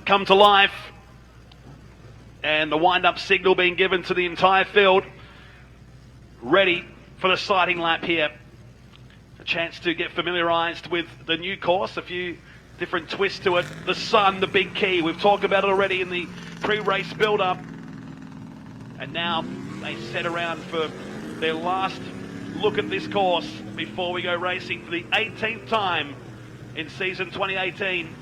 come to life. And the wind-up signal being given to the entire field. Ready for the sighting lap here. A chance to get familiarised with the new course. A few different twists to it. The sun, the big key. We've talked about it already in the pre-race build-up. And now they set around for their last look at this course before we go racing for the 18th time in season 2018.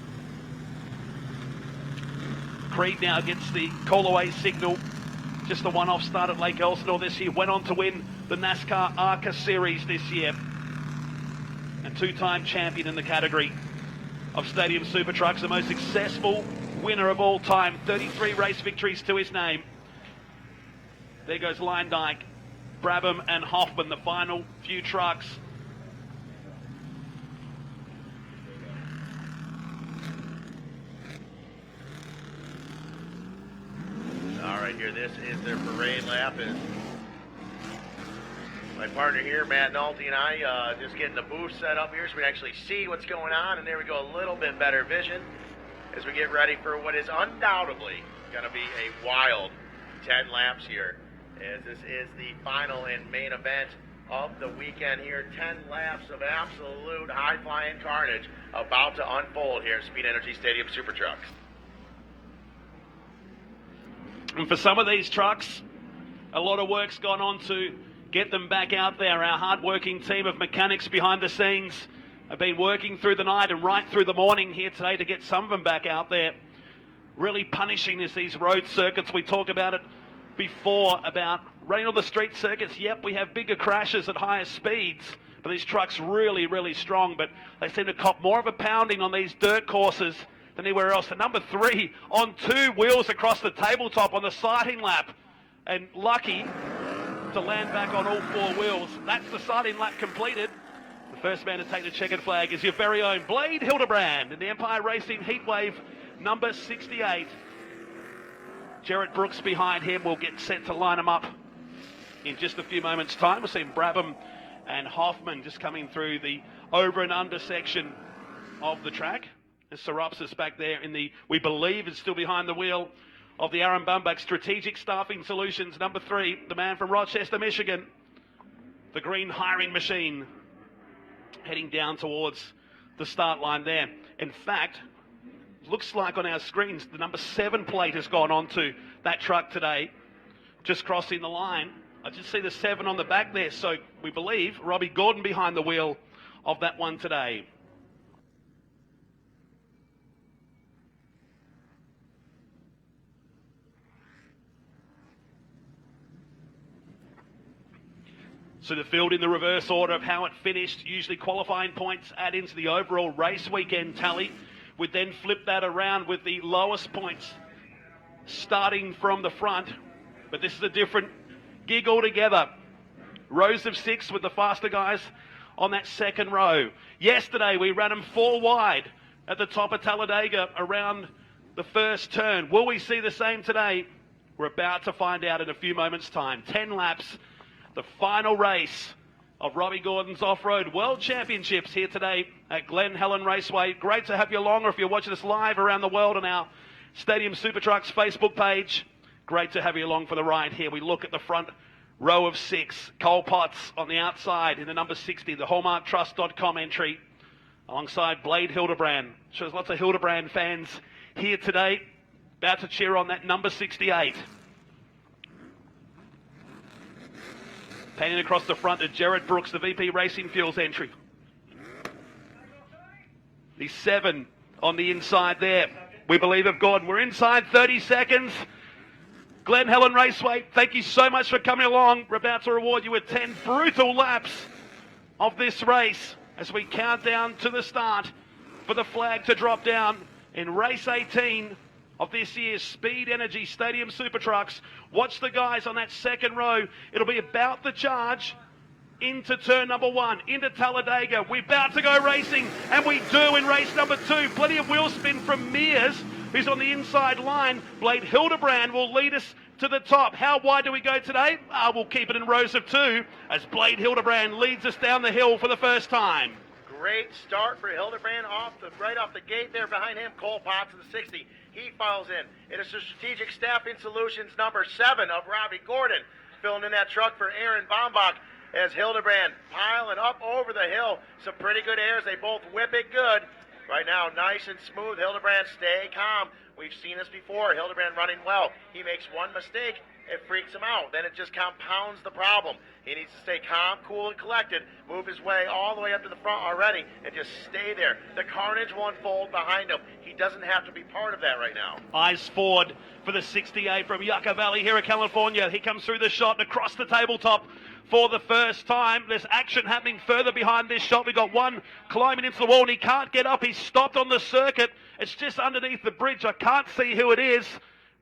Creed now gets the call-away signal. Just the one-off start at Lake Elsinore this year. Went on to win the NASCAR ARCA Series this year. And two-time champion in the category of Stadium Super Trucks. The most successful winner of all time. 33 race victories to his name. There goes Lyndike, Brabham and Hoffman, the final few trucks. All right, here, this is their parade lap. And my partner here, Matt Nolte, and I just getting the booth set up here so we can actually see what's going on. And there we go, a little bit better vision as we get ready for what is undoubtedly going to be a wild 10 laps here, as this is the final and main event of the weekend here. 10 laps of absolute high-flying carnage about to unfold here at Speed Energy Stadium Super Trucks. And for some of these trucks, a lot of work's gone on to get them back out there. Our hard-working team of mechanics behind the scenes have been working through the night and right through the morning here today to get some of them back out there. Really punishing these road circuits. We talked about it before about running on the street circuits. Yep, we have bigger crashes at higher speeds, but these trucks really, really strong. But they seem to cop more of a pounding on these dirt courses than anywhere else. The number 3 on 2 wheels across the tabletop on the sighting lap, and lucky to land back on all 4 wheels. That's the sighting lap completed. The first man to take the checkered flag is your very own Blade Hildebrand in the Empire Racing Heatwave number 68. Jarrett Brooks behind him will get set to line him up in just a few moments' time. We're seeing Brabham and Hoffman just coming through the over and under section of the track. And Seropsis back there in the, we believe, is still behind the wheel of the Aaron Bumbach Strategic Staffing Solutions, number 3, the man from Rochester, Michigan. The green hiring machine heading down towards the start line there. In fact, looks like on our screens the number 7 plate has gone onto that truck today, just crossing the line. I just see the 7 on the back there, so we believe Robbie Gordon behind the wheel of that one today. So the field in the reverse order of how it finished. Usually qualifying points add into the overall race weekend tally. We'd then flip that around with the lowest points starting from the front. But this is a different gig altogether. Rows of 6 with the faster guys on that second row. Yesterday we ran them 4 wide at the top of Talladega around the first turn. Will we see the same today? We're about to find out in a few moments' time. 10 laps. The final race of Robbie Gordon's Off-Road World Championships here today at Glen, Helen Raceway. Great to have you along, or if you're watching us live around the world on our Stadium Super Trucks Facebook page, great to have you along for the ride here. We look at the front row of 6. Cole Potts on the outside in the number 60, the HallmarkTrust.com entry, alongside Blade Hildebrand. Sure, there's lots of Hildebrand fans here today, about to cheer on that number 68. Panning across the front to Jarrett Brooks, the VP Racing Fuels entry. The 7 on the inside there, we believe, of Gordon. We're inside 30 seconds. Glen, Helen Raceway, thank you so much for coming along. We're about to reward you with 10 brutal laps of this race as we count down to the start for the flag to drop down in race 18 of this year's Speed Energy Stadium Super Trucks. Watch the guys on that second row. It'll be about the charge into turn number 1, into Talladega. We're about to go racing, and we do in race number 2. Plenty of wheel spin from Mears, who's on the inside line. Blade Hildebrand will lead us to the top. How wide do we go today? We'll keep it in rows of 2 as Blade Hildebrand leads us down the hill for the first time. great start for Hildebrand right off the gate there behind him. Cole Potts in the 60. He follows in. It is the Strategic Staffing Solutions number 7 of Robbie Gordon filling in that truck for Aaron Bombach as Hildebrand piling up over the hill. Some pretty good airs. They both whip it good. Right now, nice and smooth. Hildebrand, stay calm. We've seen this before. Hildebrand running well. He makes one mistake, it freaks him out. Then it just compounds the problem. He needs to stay calm, cool, and collected, move his way all the way up to the front already, and just stay there. The carnage will unfold behind him. He doesn't have to be part of that right now. Eyes forward for the 68 from Yucca Valley here in California. He comes through the shot and across the tabletop for the first time. There's action happening further behind this shot. We've got one climbing into the wall and he can't get up. He's stopped on the circuit. It's just underneath the bridge. I can't see who it is.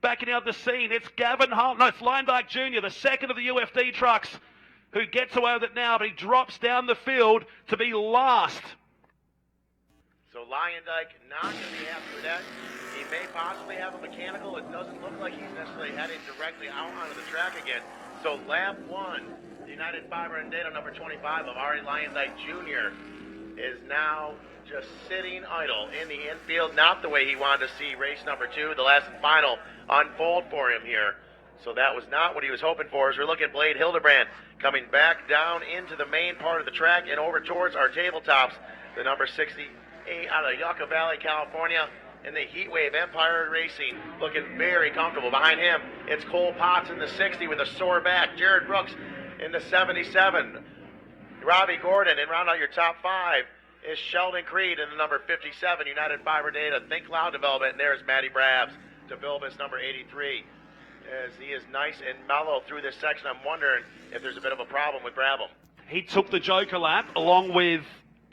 Backing out the scene, it's Gavin Hull. No, it's Lineback Jr., the second of the UFD trucks, who gets away with it now, but he drops down the field to be last. So Lyondike not going to be happy with that. He may possibly have a mechanical. It doesn't look like he's necessarily heading directly out onto the track again. So lap 1, the United Fiber and Data number 25 of Ari Lyondike Jr. is now just sitting idle in the infield. Not the way he wanted to see race number 2, the last and final, unfold for him here. So that was not what he was hoping for. As we're looking at Blade Hildebrand coming back down into the main part of the track and over towards our tabletops. The number 68 out of Yucca Valley, California, in the Heatwave Empire Racing, looking very comfortable. Behind him, it's Cole Potts in the 60 with a sore back. Jared Brooks in the 77. Robbie Gordon, and round out your top 5 is Sheldon Creed in the number 57, United Fiber Data. Think Loud Development, and there's Matty Brabs to Bilbus number 83. As he is nice and mellow through this section, I'm wondering if there's a bit of a problem with Brabham. He took the Joker lap along with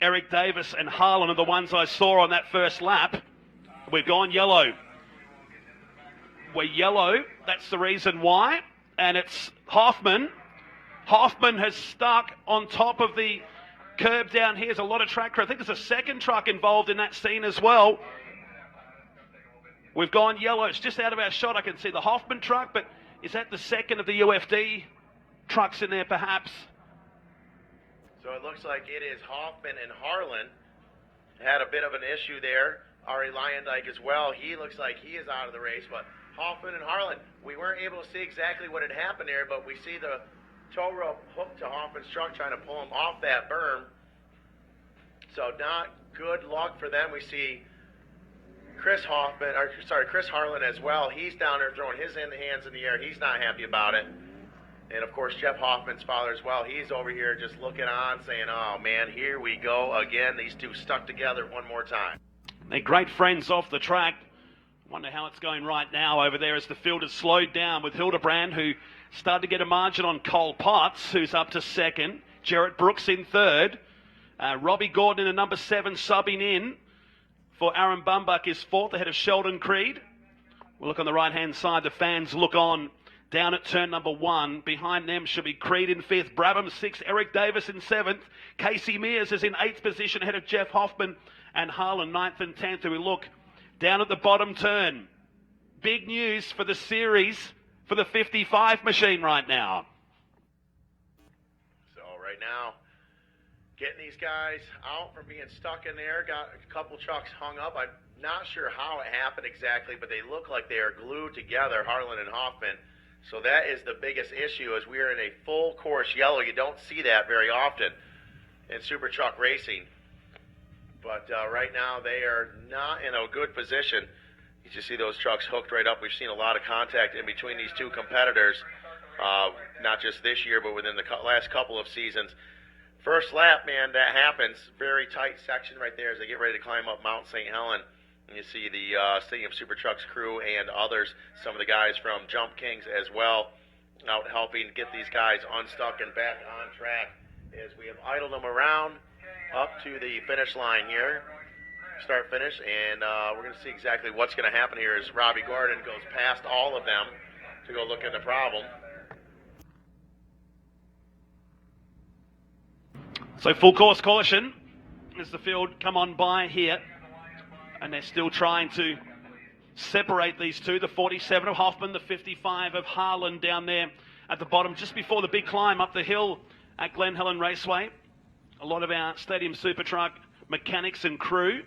Eric Davis and Harlan are the ones I saw on that first lap. We've gone yellow. We're yellow. That's the reason why. And it's Hoffman. Hoffman has stuck on top of the curb down here. There's a lot of track crew. I think there's a second truck involved in that scene as well. We've gone yellow. It's just out of our shot. I can see the Hoffman truck, but is that the second of the UFD trucks in there perhaps? So it looks like it is Hoffman and Harlan. Had a bit of an issue there. Ari Lyondike as well. He looks like he is out of the race, but Hoffman and Harlan, we weren't able to see exactly what had happened there, but we see the tow rope hooked to Hoffman's truck trying to pull him off that berm. So not good luck for them. We see Chris Harlan as well. He's down there throwing his hands in the air. He's not happy about it. And, of course, Jeff Hoffman's father as well. He's over here just looking on, saying, oh, man, here we go again. These two stuck together one more time. They're great friends off the track. Wonder how it's going right now over there as the field has slowed down with Hildebrand, who started to get a margin on Cole Potts, who's up to second. Jarrett Brooks in third. Robbie Gordon in number 7 subbing in for Aaron Bumbach is fourth ahead of Sheldon Creed. We'll look on the right-hand side. The fans look on down at turn number 1. Behind them should be Creed in 5th, Brabham 6th, Eric Davis in 7th. Casey Mears is in 8th position ahead of Jeff Hoffman and Harlan 9th and 10th. We look down at the bottom turn. Big news for the series for the 55 machine right now. So right now, getting these guys out from being stuck in there. Got a couple trucks hung up. I'm not sure how it happened exactly, but they look like they are glued together, Harlan and Hoffman. So that is the biggest issue, as we are in a full course yellow. You don't see that very often in super truck racing. But right now they are not in a good position. You just see those trucks hooked right up. We've seen a lot of contact in between these two competitors, not just this year, but within the last couple of seasons. First lap, man, that happens. Very tight section right there as they get ready to climb up Mount St. Helen. And you see the City of Super Trucks crew and others, some of the guys from Jump Kings as well, out helping get these guys unstuck and back on track as we have idled them around up to the finish line here, start finish, and we're going to see exactly what's going to happen here as Robbie Gordon goes past all of them to go look at the problem. So full course caution as the field come on by here, and they're still trying to separate these two. The 47 of Hoffman, the 55 of Harlan down there at the bottom, just before the big climb up the hill at Glen Helen Raceway. A lot of our Stadium Super Truck mechanics and crew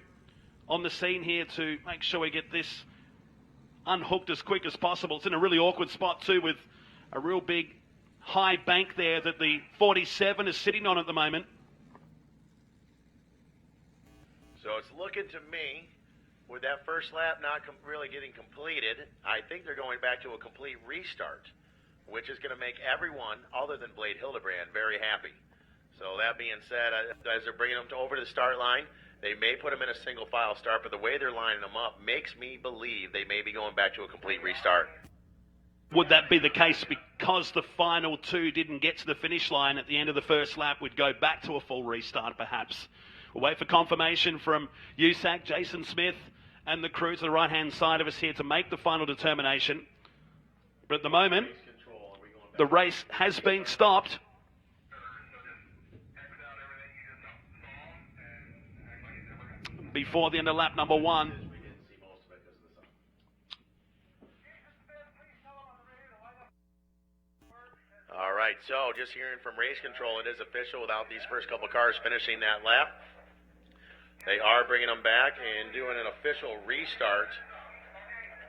on the scene here to make sure we get this unhooked as quick as possible. It's in a really awkward spot too, with a real big high bank there that the 47 is sitting on at the moment. So it's looking to me, with that first lap not really getting completed, I think they're going back to a complete restart, which is going to make everyone other than Blade Hildebrand very happy. So that being said, as they're bringing them over to the start line, they may put them in a single file start, but the way they're lining them up makes me believe they may be going back to a complete restart. Would that be the case because the final two didn't get to the finish line at the end of the first lap? We'd go back to a full restart perhaps. We'll wait for confirmation from USAC, Jason Smith, and the crew to the right-hand side of us here to make the final determination. But at the moment, the race has been stopped. Before the end of lap number 1. All right, so just hearing from race control, it is official without these first couple cars finishing that lap. They are bringing them back and doing an official restart,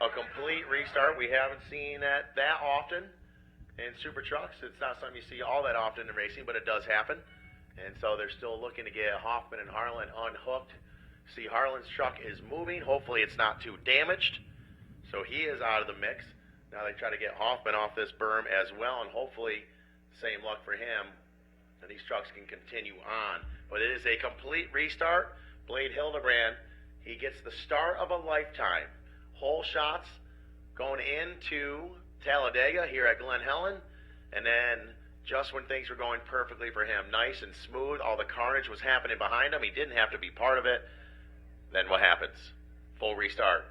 a complete restart. We haven't seen that often in super trucks. It's not something you see all that often in racing, but it does happen. And so they're still looking to get Hoffman and Harlan unhooked. See, Harlan's truck is moving. Hopefully it's not too damaged. So he is out of the mix. Now they try to get Hoffman off this berm as well, and hopefully, same luck for him, and these trucks can continue on. But it is a complete restart. Blade Hildebrand, he gets the start of a lifetime. Hole shots going into Talladega here at Glen Helen, and then just when things were going perfectly for him, nice and smooth, all the carnage was happening behind him. He didn't have to be part of it. Then what happens? Full restart.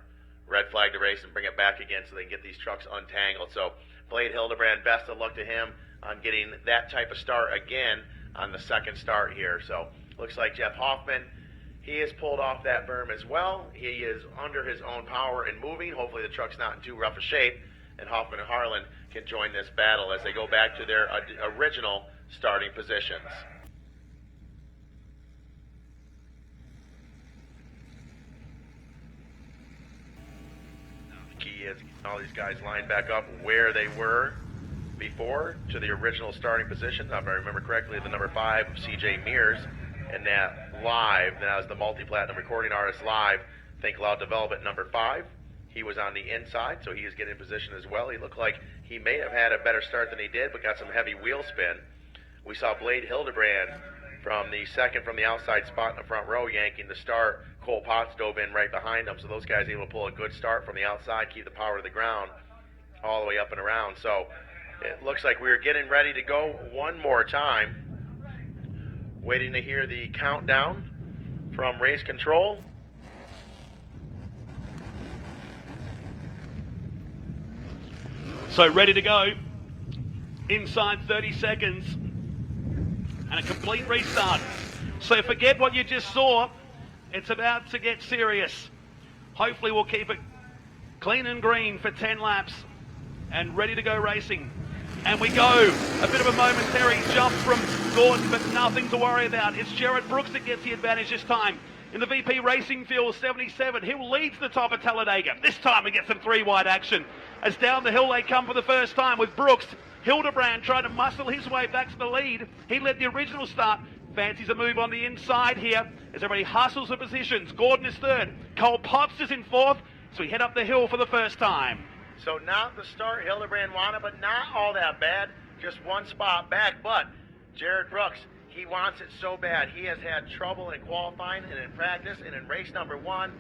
Red flag the race and bring it back again so they can get these trucks untangled. So Blade Hildebrand, best of luck to him on getting that type of start again on the second start here. So looks like Jeff Hoffman, he has pulled off that berm as well. He is under his own power and moving. Hopefully the truck's not in too rough a shape, and Hoffman and Harlan can join this battle as they go back to their original starting positions. Key is all these guys lined back up where they were before to the original starting position. If I remember correctly, the number 5, CJ Mears, and that live, that was the multi-platinum recording artist live, Think Loud Development number 5. He was on the inside, so he is getting in position as well. He looked like he may have had a better start than he did, but got some heavy wheel spin. We saw Blade Hildebrand from the second from the outside spot in the front row yanking the start. Cole Potts dove in right behind him, so those guys able to pull a good start from the outside, keep the power to the ground all the way up and around. So it looks like we're getting ready to go one more time. Waiting to hear the countdown from race control. So ready to go. Inside 30 seconds. And a complete restart. So forget what you just saw. It's about to get serious. Hopefully we'll keep it clean and green for 10 laps. And ready to go racing. And we go. A bit of a momentary jump from Gordon, but nothing to worry about. It's Jared Brooks that gets the advantage this time. In the VP Racing Fuel 77, he'll lead to the top of Talladega. This time we get some 3-wide action. As down the hill they come for the first time with Brooks. Hildebrand trying to muscle his way back to the lead. He led the original start. Fancies a move on the inside here as everybody hustles for positions. Gordon is third. Cole Potts is in fourth. So we head up the hill for the first time. So not the start Hildebrand wanted, but not all that bad. Just one spot back, but Jared Brooks, he wants it so bad. He has had trouble in qualifying and in practice and in race number 1.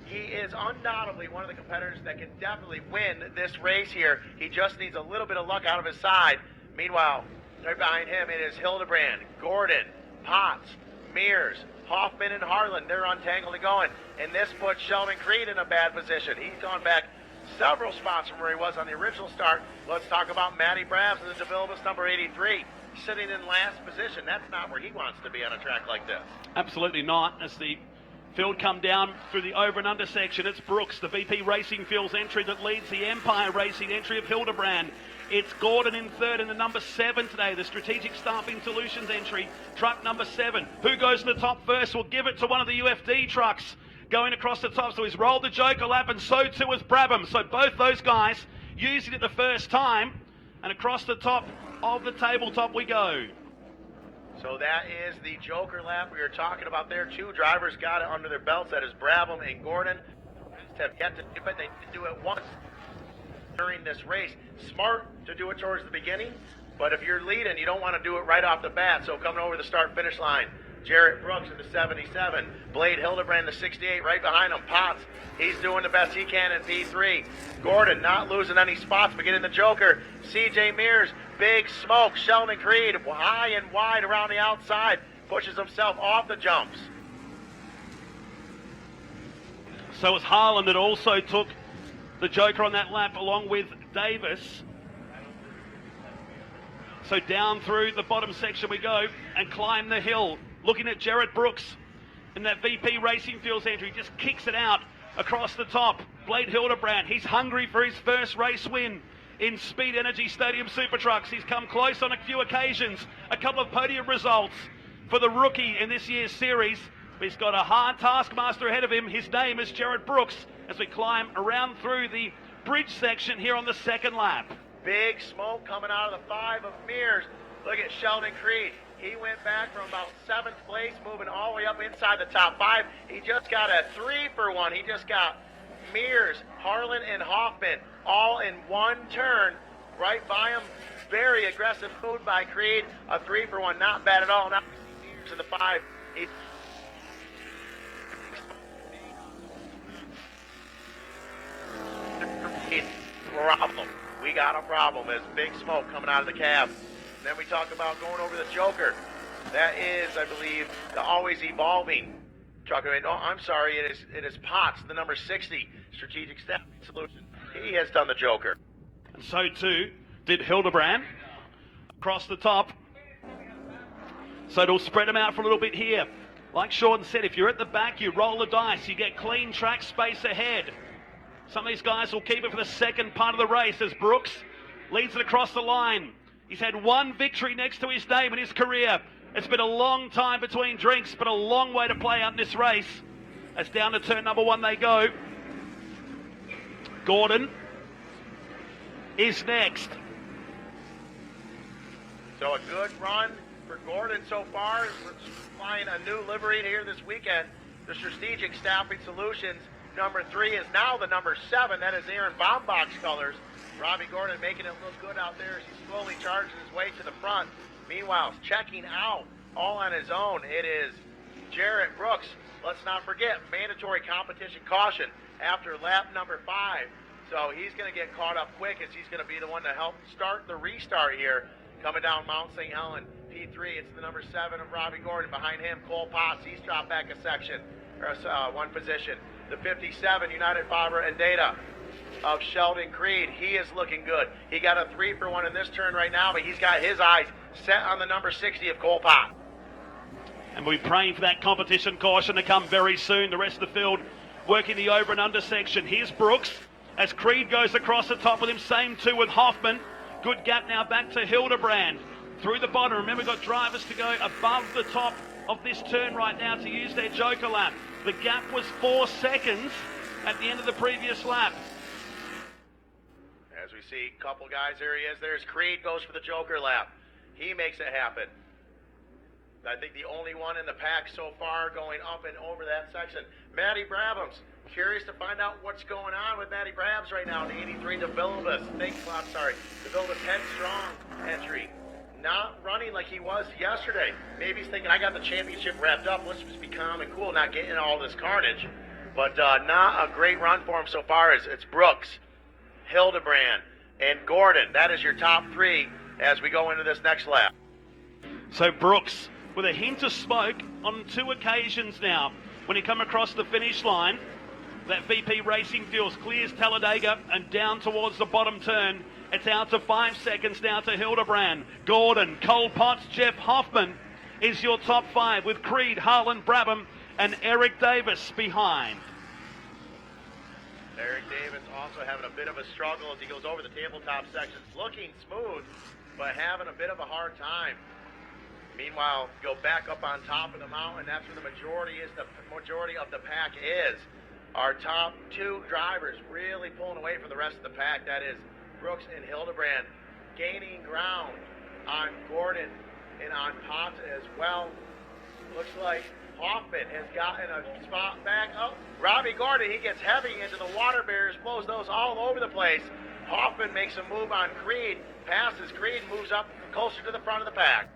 He is undoubtedly one of the competitors that can definitely win this race here. He just needs a little bit of luck out of his side. Meanwhile, right behind him it is Hildebrand, Gordon, Potts, Mears, Hoffman, and Harlan. They're untangled and going. And this puts Sheldon Creed in a bad position. He's gone back several spots from where he was on the original start. Let's talk about Matty Brabs in the DeVilbiss number 83, sitting in last position. That's not where he wants to be on a track like this. Absolutely not. As the Field come down through the over and under section. It's Brooks, the VP Racing Fuels entry that leads the Empire Racing entry of Hildebrand. It's Gordon in third in the number 7 today, the Strategic Staffing Solutions entry, truck number 7. Who goes to the top first? We'll give it to one of the UFD trucks going across the top. So he's rolled the Joker lap, and so too has Brabham. So both those guys using it the first time, and across the top of the tabletop we go. So that is the Joker lap we were talking about there. 2 drivers got it under their belts. That is Brabham and Gordon. Have yet to do it. They did do it once during this race. Smart to do it towards the beginning, but if you're leading, you don't want to do it right off the bat. So coming over the start-finish line, Jarrett Brooks in the 77. Blade Hildebrand, the 68, right behind him. Potts, he's doing the best he can in P3. Gordon not losing any spots, but getting the Joker. CJ Mears, Big Smoke, Sheldon Creed, high and wide around the outside, pushes himself off the jumps. So it's Harlan that also took the Joker on that lap, along with Davis. So down through the bottom section we go and climb the hill. Looking at Jarrett Brooks in that VP Racing Fuels entry, just kicks it out across the top. Blade Hildebrand, he's hungry for his first race win in Speed Energy Stadium Super Trucks. He's come close on a few occasions. A couple of podium results for the rookie in this year's series. He's got a hard taskmaster ahead of him. His name is Jarrett Brooks as we climb around through the bridge section here on the second lap. Big Smoke coming out of the 5 of Mears. Look at Sheldon Creed. He went back from about 7th place, moving all the way up inside the top 5. He just got a 3-for-1. He just got Mears, Harlan, and Hoffman all in one turn right by him. Very aggressive move by Creed. A 3-for-1, not bad at all. Now Mears in the 5. Problem. We got a problem. There's Big Smoke coming out of the cab. And then we talk about going over the Joker. That is, I believe, the always evolving truck. No, I'm sorry. It is Potts, the number 60 Strategic Staffing Solution. He has done the Joker. And so too did Hildebrand across the top. So it'll spread them out for a little bit here. Like Sean said, if you're at the back, you roll the dice. You get clean track space ahead. Some of these guys will keep it for the second part of the race as Brooks leads it across the line. He's had one victory next to his name in his career. It's been a long time between drinks, but a long way to play out in this race. As down to turn number 1 they go. Gordon is next. So a good run for Gordon so far. We're flying a new livery here this weekend. The Strategic Staffing Solutions. Number 3 is now the number 7. That is Aaron Baumbach's colors. Robbie Gordon making it look good out there as he slowly charges his way to the front. Meanwhile, checking out all on his own, it is Jarrett Brooks. Let's not forget, mandatory competition caution after lap number 5. So he's going to get caught up quick as he's going to be the one to help start the restart here. Coming down Mount St. Helen, P3, it's the number 7 of Robbie Gordon. Behind him, Cole Potts. He's dropped back a section, or one position. The 57, United Fiber and Data of Sheldon Creed. He is looking good. He got a 3-for-1 in this turn right now, but he's got his eyes set on the number 60 of Cole Potts. And we're praying for that competition caution to come very soon. The rest of the field working the over and under section. Here's Brooks as Creed goes across the top with him. Same too with Hoffman. Good gap now back to Hildebrand. Through the bottom. Remember, we've got drivers to go above the top of this turn right now to use their Joker lap. The gap was 4 seconds at the end of the previous lap. As we see a couple guys, there he is. There's Creed, goes for the Joker lap. He makes it happen. I think the only one in the pack so far going up and over that section. Matty Brabham's curious to find out what's going on with Matty Brabhams right now. The 83 DeVilbiss, DeVilbiss Headstrong entry. Not running like he was yesterday. Maybe he's thinking, I got the championship wrapped up. Let's just be calm and cool, not getting all this carnage. But not a great run for him so far. It's Brooks, Hildebrand, and Gordon. That is your top 3 as we go into this next lap. So Brooks, with a hint of smoke on 2 occasions now, when he come across the finish line, that VP Racing Fuels clears Talladega and down towards the bottom turn. It's out to 5 seconds now to Hildebrand. Gordon, Cole Potts, Jeff Hoffman is your top 5 with Creed, Harlan, Brabham, and Eric Davis behind. Eric Davis also having a bit of a struggle as he goes over the tabletop sections, looking smooth, but having a bit of a hard time. Meanwhile, go back up on top of the mountain. That's where the majority of the pack is. Our top two drivers really pulling away from the rest of the pack. That is Brooks and Hildebrand gaining ground on Gordon and on Ponta as well. Looks like Hoffman has gotten a spot back up. Robbie Gordon, he gets heavy into the water barriers, blows those all over the place. Hoffman makes a move on Creed, passes Creed, moves up closer to the front of the pack.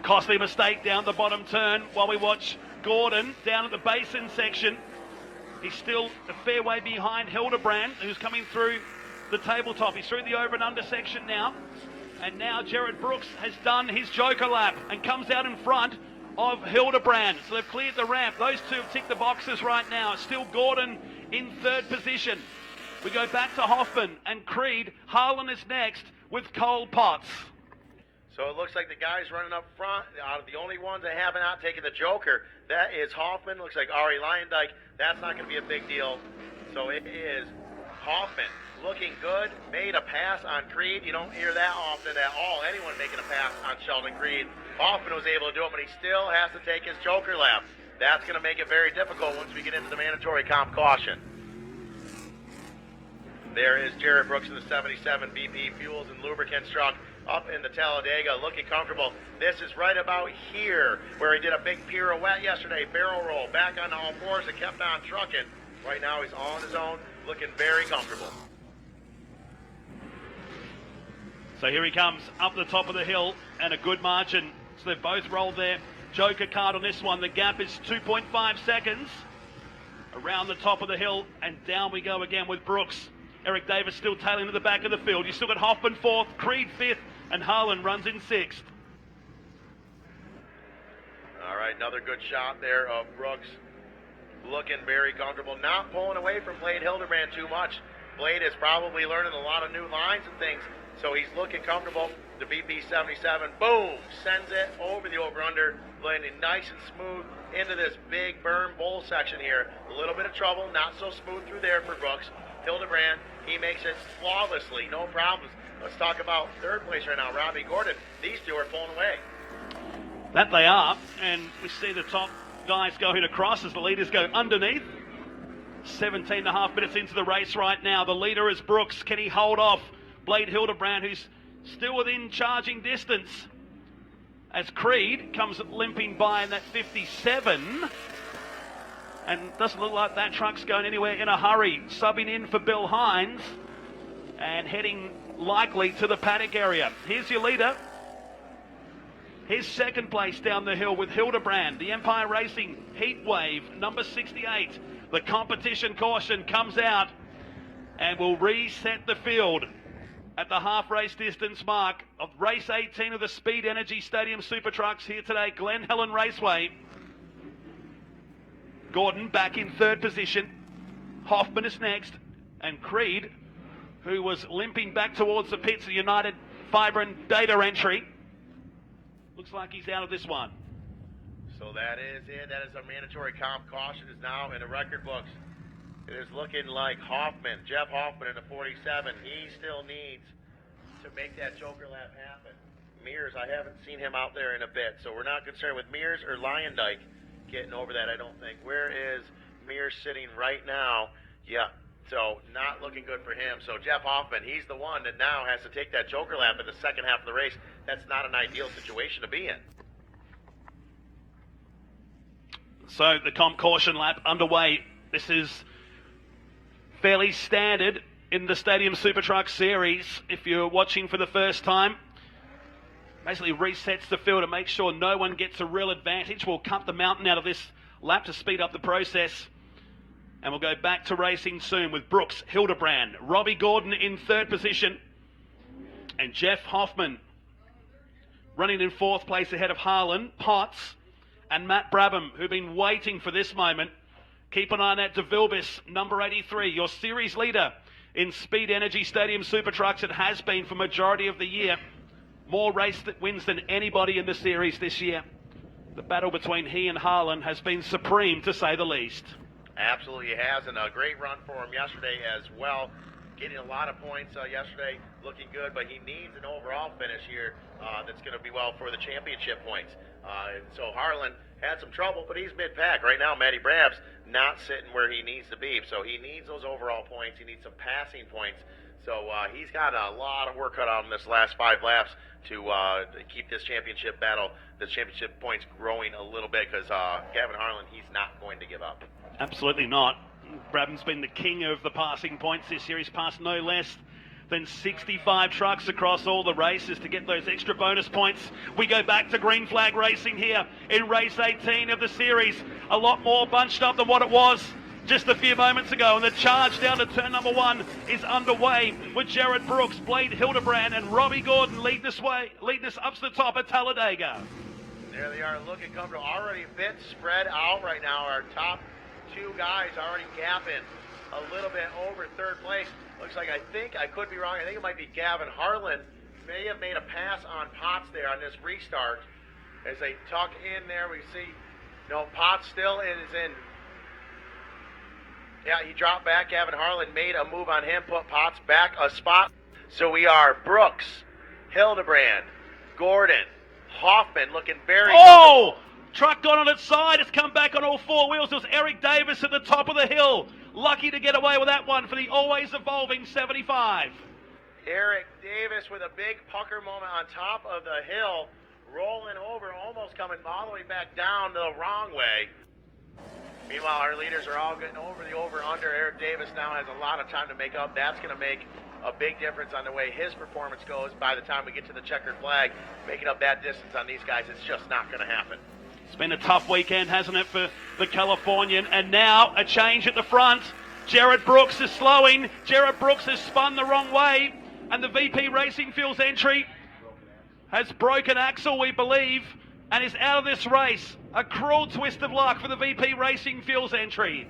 Costly mistake down the bottom turn while we watch Gordon down at the basin section. He's still a fair way behind Hildebrand, who's coming through the tabletop. He's through the over and under section now. And now Jared Brooks has done his joker lap and comes out in front of Hildebrand. So they've cleared the ramp. Those two have ticked the boxes right now. It's still Gordon in third position. We go back to Hoffman and Creed. Harlan is next with Cole Potts. So it looks like the guys running up front, out of the only ones that have not taken the joker, that is Hoffman. Looks like Ari Lyondike. That's not going to be a big deal. So it is Hoffman looking good. Made a pass on Creed. You don't hear that often at all. Anyone making a pass on Sheldon Creed. Hoffman was able to do it, but he still has to take his joker lap. That's going to make it very difficult once we get into the mandatory comp caution. There is Jared Brooks in the 77 BP Fuels and Lubricants truck up in the Talladega, looking comfortable. This is right about here where he did a big pirouette yesterday, barrel roll, back on all fours and kept on trucking. Right now he's on his own, looking very comfortable. So here he comes up the top of the hill and a good margin. So they've both rolled their joker card on this one. The gap is 2.5 seconds around the top of the hill, and down we go again with Brooks. Eric Davis still tailing to the back of the field. You still got Hoffman fourth, Creed fifth, and Harlan runs in sixth. All right, another good shot there of Brooks. Looking very comfortable, not pulling away from Blade Hildebrand too much. Blade is probably learning a lot of new lines and things, so he's looking comfortable. The BP-77, boom, sends it over the over-under, landing nice and smooth into this big berm bowl section here. A little bit of trouble, not so smooth through there for Brooks. Hildebrand, he makes it flawlessly, no problems. Let's talk about third place right now, Robbie Gordon. These two are pulling away. That they are, and we see the top guys going across as the leaders go underneath. 17 and a half minutes into the race right now. The leader is Brooks. Can he hold off Blade Hildebrand, who's still within charging distance, as Creed comes limping by in that 57. And doesn't look like that truck's going anywhere in a hurry. Subbing in for Bill Hines and heading likely to the paddock area. Here's your leader. His second place down the hill with Hildebrand. The Empire Racing Heatwave, number 68. The competition caution comes out and will reset the field at the half race distance mark of race 18 of the Speed Energy Stadium Super Trucks here today, Glen Helen Raceway. Gordon back in third position. Hoffman is next. And Creed, who was limping back towards the pits of United Fibre and Data entry, looks like he's out of this one. So that is it. That is our mandatory comp caution is now in the record books. It is looking like Hoffman, Jeff Hoffman in the 47. He still needs to make that joker lap happen. Mears, I haven't seen him out there in a bit, so we're not concerned with Mears or Lyondike getting over that, I don't think. Where is Mears sitting right now? Yeah, so not looking good for him. So Jeff Hoffman, he's the one that now has to take that joker lap in the second half of the race. That's not an ideal situation to be in. So the comp caution lap underway. This is fairly standard in the Stadium Super Truck Series. If you're watching for the first time, basically resets the field to make sure no one gets a real advantage. We'll cut the mountain out of this lap to speed up the process. And we'll go back to racing soon with Brooks, Hildebrand, Robbie Gordon in third position, and Jeff Hoffman running in fourth place ahead of Harlan, Potts, and Matt Brabham, who've been waiting for this moment. Keep an eye on that De Vilbiss, number 83, your series leader in Speed Energy Stadium Super Trucks. It has been for majority of the year. More race wins than anybody in the series this year. The battle between he and Harlan has been supreme, to say the least. Absolutely has, and a great run for him yesterday as well. Getting a lot of points yesterday, looking good, but he needs an overall finish here that's going to be well for the championship points. So Harlan had some trouble, but he's mid-pack. Right now, Matty Brab's not sitting where he needs to be, so he needs those overall points. He needs some passing points. So he's got a lot of work cut out in this last 5 laps to keep this championship battle, the championship points growing a little bit, because Gavin Harlan, he's not going to give up. Absolutely not. Brabham's been the king of the passing points this year. He's passed no less than 65 trucks across all the races to get those extra bonus points. We go back to green flag racing here in race 18 of the series. A lot more bunched up than what it was just a few moments ago, and the charge down to turn number 1 is underway with Jared Brooks, Blade Hildebrand, and Robbie Gordon leading us up to the top at Talladega. There they are, looking comfortable. Already a bit spread out right now. Our top 2 guys already gapping a little bit over third place. Looks like, I could be wrong, I think it might be Gavin Harlan may have made a pass on Potts there on this restart. As they tuck in there, we see, Potts still is in. Yeah, he dropped back. Gavin Harlan made a move on him, put Potts back a spot. So we are Brooks, Hildebrand, Gordon, Hoffman looking very Oh! Truck gone on its side. It's come back on all 4 wheels. It was Eric Davis at the top of the hill. Lucky to get away with that one for the always evolving 75. Eric Davis with a big pucker moment on top of the hill, rolling over, almost coming all the way back down the wrong way. Meanwhile, our leaders are all getting over the over-under. Eric Davis now has a lot of time to make up. That's going to make a big difference on the way his performance goes by the time we get to the checkered flag. Making up that distance on these guys, it's just not going to happen. It's been a tough weekend, hasn't it, for the Californian? And now a change at the front. Jared Brooks is slowing. Jared Brooks has spun the wrong way. And the VP Racing Fuels entry has broken axle, we believe, and is out of this race. A cruel twist of luck for the VP Racing Fuels entry.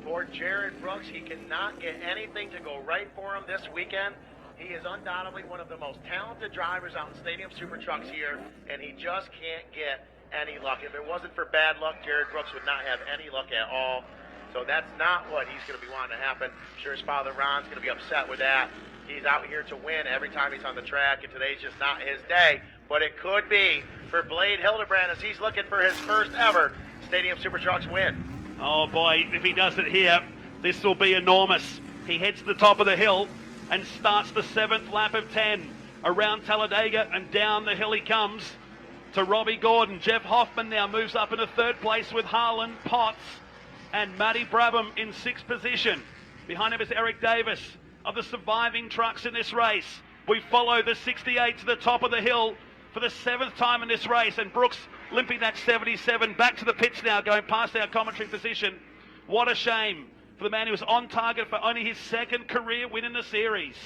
For Jared Brooks, he cannot get anything to go right for him this weekend. He is undoubtedly one of the most talented drivers out in Stadium Super Trucks here, and he just can't get any luck. If it wasn't for bad luck, Jared Brooks would not have any luck at all. So that's not what he's going to be wanting to happen. I'm sure his father Ron's going to be upset with that. He's out here to win every time he's on the track, and today's just not his day. But it could be for Blade Hildebrand as he's looking for his first ever Stadium Super Trucks win. Oh boy, if he does it here, this will be enormous. He heads to the top of the hill and starts the 7th lap of 10 around Talladega, and down the hill he comes to Robbie Gordon. Jeff Hoffman now moves up into 3rd place with Harlan, Potts, and Matty Brabham in 6th position. Behind him is Eric Davis. Of the surviving trucks in this race, we follow the 68 to the top of the hill for the 7th time in this race, and Brooks limping that 77 back to the pits now, going past our commentary position. What a shame for the man who was on target for only his 2nd career win in the series.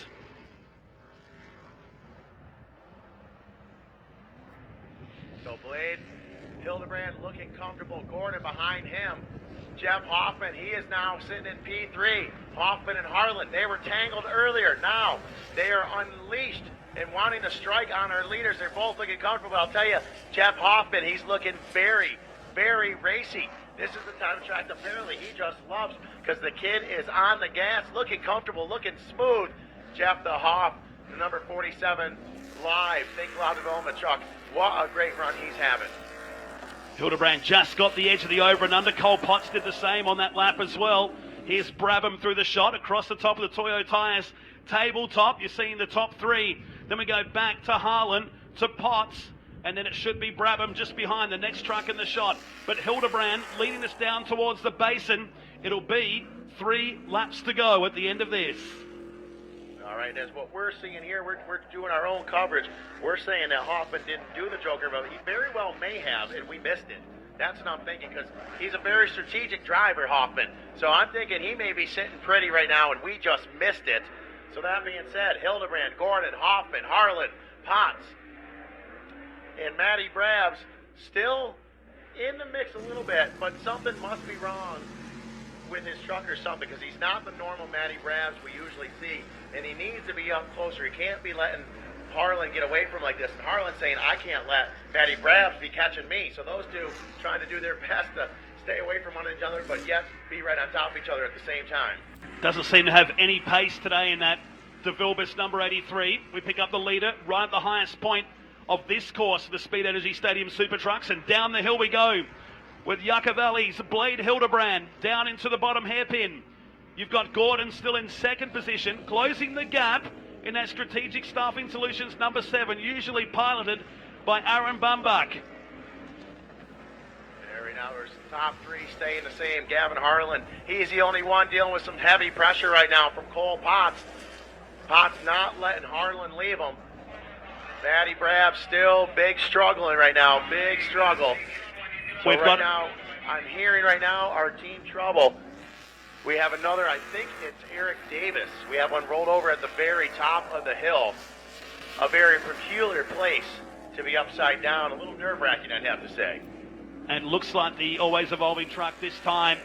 So Blade Hildebrand looking comfortable. Gordon behind him. Jeff Hoffman, he is now sitting in P3. Hoffman and Harlan, they were tangled earlier. Now they are unleashed and wanting to strike on our leaders. They're both looking comfortable. I'll tell you, Jeff Hoffman, he's looking very, very racy. This is the time of track apparently he just loves, because the kid is on the gas, looking comfortable, looking smooth. Jeff the Hoff, the number 47 live Think Cloud Development truck. What a great run he's having. Hildebrand just got the edge of the over and under. Cole Potts did the same on that lap as well. Here's Brabham through the shot across the top of the Toyo Tires tabletop. You're seeing the top 3. Then we go back to Harlan, to Potts, and then it should be Brabham just behind the next truck in the shot. But Hildebrand leading us down towards the basin. It'll be 3 laps to go at the end of this. All right, that's what we're seeing here. We're doing our own coverage. We're saying that Hoffman didn't do the Joker, but he very well may have, and we missed it. That's what I'm thinking, because he's a very strategic driver, Hoffman. So I'm thinking he may be sitting pretty right now, and we just missed it. So that being said, Hildebrand, Gordon, Hoffman, Harlan, Potts, and Matty Brabs still in the mix a little bit, but something must be wrong with his truck or something, because he's not the normal Matty Brabs we usually see, and he needs to be up closer. He can't be letting Harlan get away from like this. And Harlan's saying, I can't let Matty Brabs be catching me. So those two trying to do their best to stay away from one another, but yet be right on top of each other at the same time. Doesn't seem to have any pace today in that DeVilbiss number 83. We pick up the leader right at the highest point of this course, the Speed Energy Stadium Super Trucks, and down the hill we go with Yucca Valley's Blade Hildebrand down into the bottom hairpin. You've got Gordon still in second position, closing the gap in that Strategic Staffing Solutions number 7, usually piloted by Aaron Bumbuck. There now, there's top three staying the same. Gavin Harlan, he's the only one dealing with some heavy pressure right now from Cole Potts. Potts not letting Harlan leave him. Matty Brabs still big struggling right now, big struggle. So now, I'm hearing right now our team trouble. We have another, I think it's Eric Davis. We have one rolled over at the very top of the hill. A very peculiar place to be upside down. A little nerve-wracking, I'd have to say. And it looks like the always evolving truck this time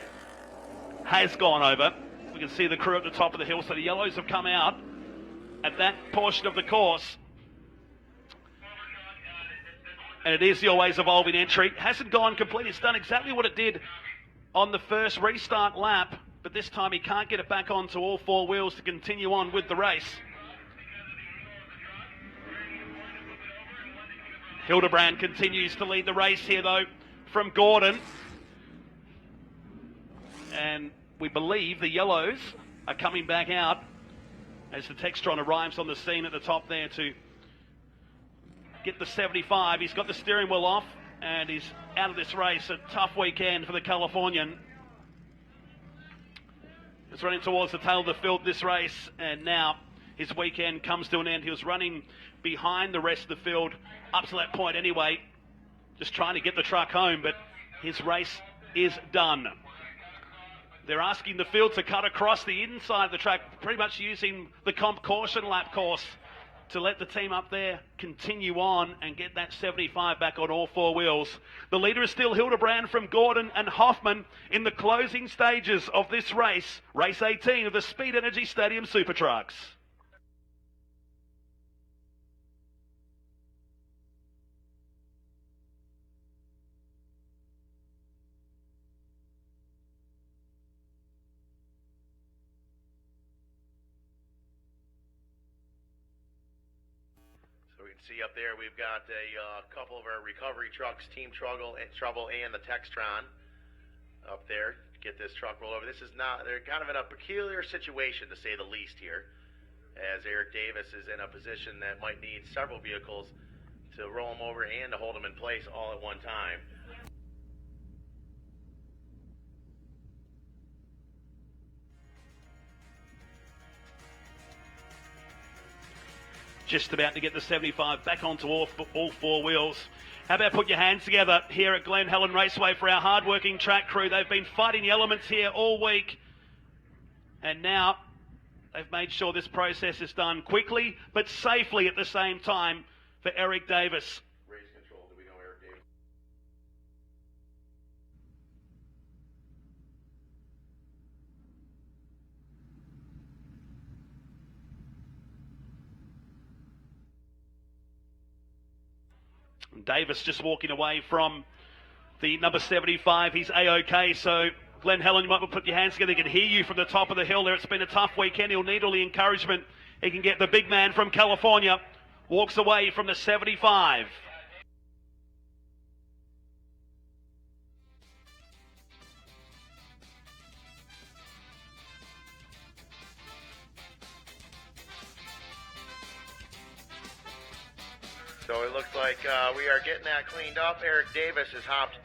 has gone over. We can see the crew at the top of the hill, so the yellows have come out at that portion of the course. And it is the always evolving entry. Hasn't gone complete. It's done exactly what it did on the first restart lap, but this time he can't get it back onto all four wheels to continue on with the race. Hildebrand continues to lead the race here, though, from Gordon. And we believe the yellows are coming back out as the Textron arrives on the scene at the top there to get the 75. He's got the steering wheel off and he's out of this race. A tough weekend for the Californian. He's running towards the tail of the field this race, and now his weekend comes to an end. He was running behind the rest of the field up to that point anyway, just trying to get the truck home, but his race is done. They're asking the field to cut across the inside of the track, pretty much using the comp caution lap course to let the team up there continue on and get that 75 back on all four wheels. The leader is still Hildebrand from Gordon and Hoffman in the closing stages of this race, race 18 of the Speed Energy Stadium Super Trucks. See up there, we've got a couple of our recovery trucks, Team Trouble and the Textron up there. Get this truck rolled over. This is not, they're kind of in a peculiar situation, to say the least here, as Eric Davis is in a position that might need several vehicles to roll him over and to hold him in place all at one time. Just about to get the 75 back onto all four wheels. How about put your hands together here at Glen Helen Raceway for our hard-working track crew. They've been fighting the elements here all week, and now they've made sure this process is done quickly but safely at the same time for Eric Davis. Race control, do we know Eric Davis? Davis just walking away from the number 75. He's A-OK, so Glen Helen, you might put your hands together. He can hear you from the top of the hill there. It's been a tough weekend. He'll need all the encouragement he can get. The big man from California walks away from the 75. So it looks like we are getting that cleaned up. Eric Davis has hopped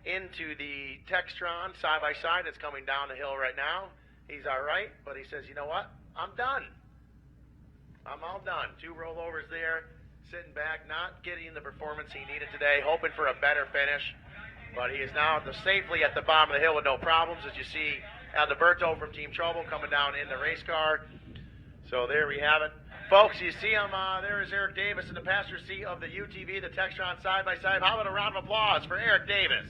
into the Textron side by side. It's coming down the hill right now. He's all right, but he says, you know what? I'm done. I'm all done. 2 rollovers there, sitting back, not getting the performance he needed today, hoping for a better finish. But he is now safely at the bottom of the hill with no problems, as you see Alberto from Team Trouble coming down in the race car. So there we have it. Folks, you see him, there is Eric Davis in the passenger seat of the UTV, the Textron side-by-side. How about a round of applause for Eric Davis?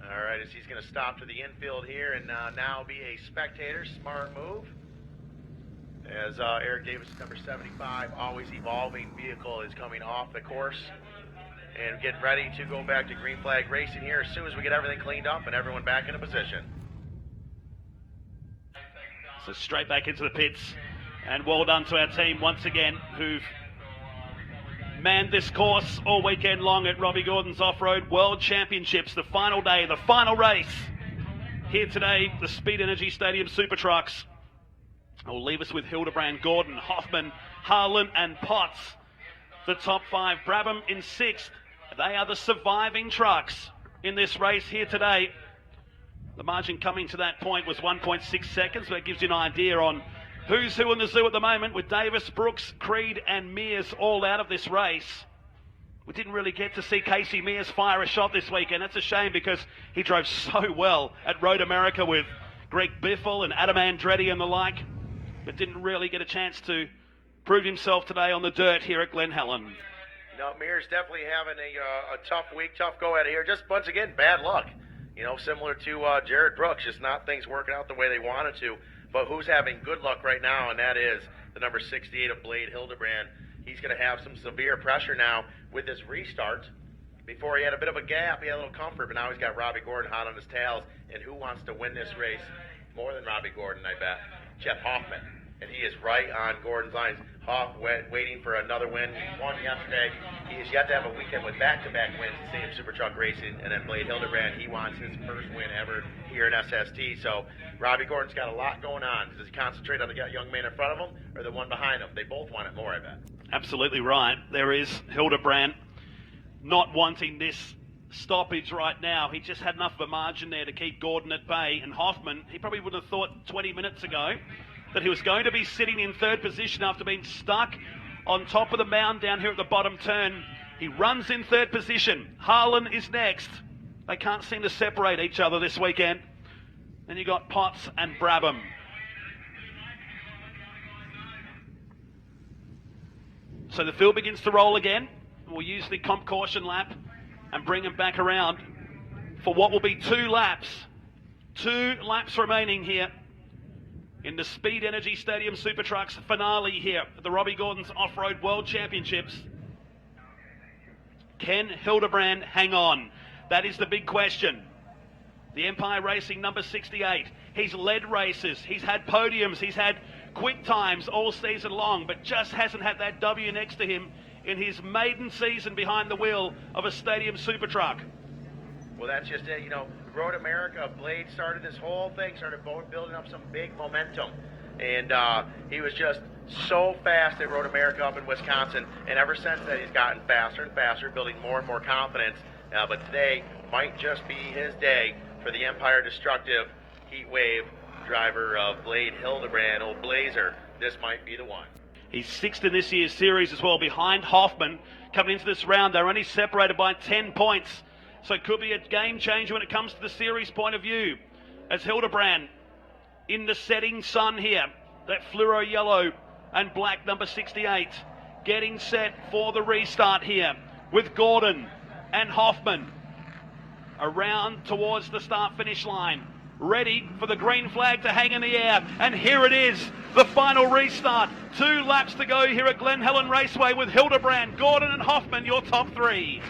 All right, as he's going to stop to the infield here and now be a spectator. Smart move. As Eric Davis, number 75, always evolving vehicle, is coming off the course and getting ready to go back to green flag racing here as soon as we get everything cleaned up and everyone back into position. So straight back into the pits, and well done to our team once again, who've manned this course all weekend long at Robbie Gordon's Off-Road World Championships. The final day, the final race here today, the Speed Energy Stadium Super Trucks. Will leave us with Hildebrand, Gordon, Hoffman, Harlan and Potts. The top five, Brabham in sixth. They are the surviving trucks in this race here today. The margin coming to that point was 1.6 seconds, so that gives you an idea on who's who in the zoo at the moment, with Davis, Brooks, Creed and Mears all out of this race. We didn't really get to see Casey Mears fire a shot this weekend. That's a shame because he drove so well at Road America with Greg Biffle and Adam Andretti and the like, but didn't really get a chance to prove himself today on the dirt here at Glen Helen. No, Mears definitely having a tough week, tough go at it here. Just once again, bad luck. You know, similar to Jared Brooks, just not things working out the way they wanted to. But who's having good luck right now, and that is the number 68 of Blade Hildebrand. He's going to have some severe pressure now with this restart. Before he had a bit of a gap, he had a little comfort, but now he's got Robbie Gordon hot on his tails. And who wants to win this race more than Robbie Gordon, I bet? Jeff Hoffman. And he is right on Gordon's lines. Hoff waiting for another win. He won yesterday. He has yet to have a weekend with back-to-back wins in Stadium Super Truck Racing. And then Blade Hildebrand, he wants his first win ever here in SST. So Robbie Gordon's got a lot going on. Does he concentrate on the young man in front of him or the one behind him? They both want it more, I bet. Absolutely right. There is Hildebrand not wanting this stoppage right now. He just had enough of a margin there to keep Gordon at bay. And Hoffman, he probably would have thought 20 minutes ago that he was going to be sitting in third position after being stuck on top of the mound down here at the bottom turn. He runs in third position. Harlan is next. They can't seem to separate each other this weekend. Then you got Potts and Brabham. So the field begins to roll again. We'll use the comp caution lap and bring him back around for what will be 2 laps. 2 laps remaining here in the Speed Energy Stadium Super Trucks finale here at the Robbie Gordon's Off-Road World Championships. Can Hildebrand hang on? That is the big question. The Empire Racing number 68. He's led races. He's had podiums. He's had quick times all season long, but just hasn't had that W next to him in his maiden season behind the wheel of a Stadium Super Truck. Well, that's just it. You know, Road America, Blade started this whole thing, started building up some big momentum. And he was just so fast at Road America up in Wisconsin. And ever since that, he's gotten faster and faster, building more and more confidence. But today might just be his day for the Empire Destructive Heat Wave driver of Blade Hildebrand, old Blazer. This might be the one. He's 6th in this year's series as well, behind Hoffman. Coming into this round, they're only separated by 10 points. So it could be a game changer when it comes to the series point of view. As Hildebrand in the setting sun here, that fluoro yellow and black number 68, getting set for the restart here with Gordon and Hoffman around towards the start-finish line, ready for the green flag to hang in the air. And here it is, the final restart. 2 laps to go here at Glen Helen Raceway with Hildebrand, Gordon and Hoffman, your top 3.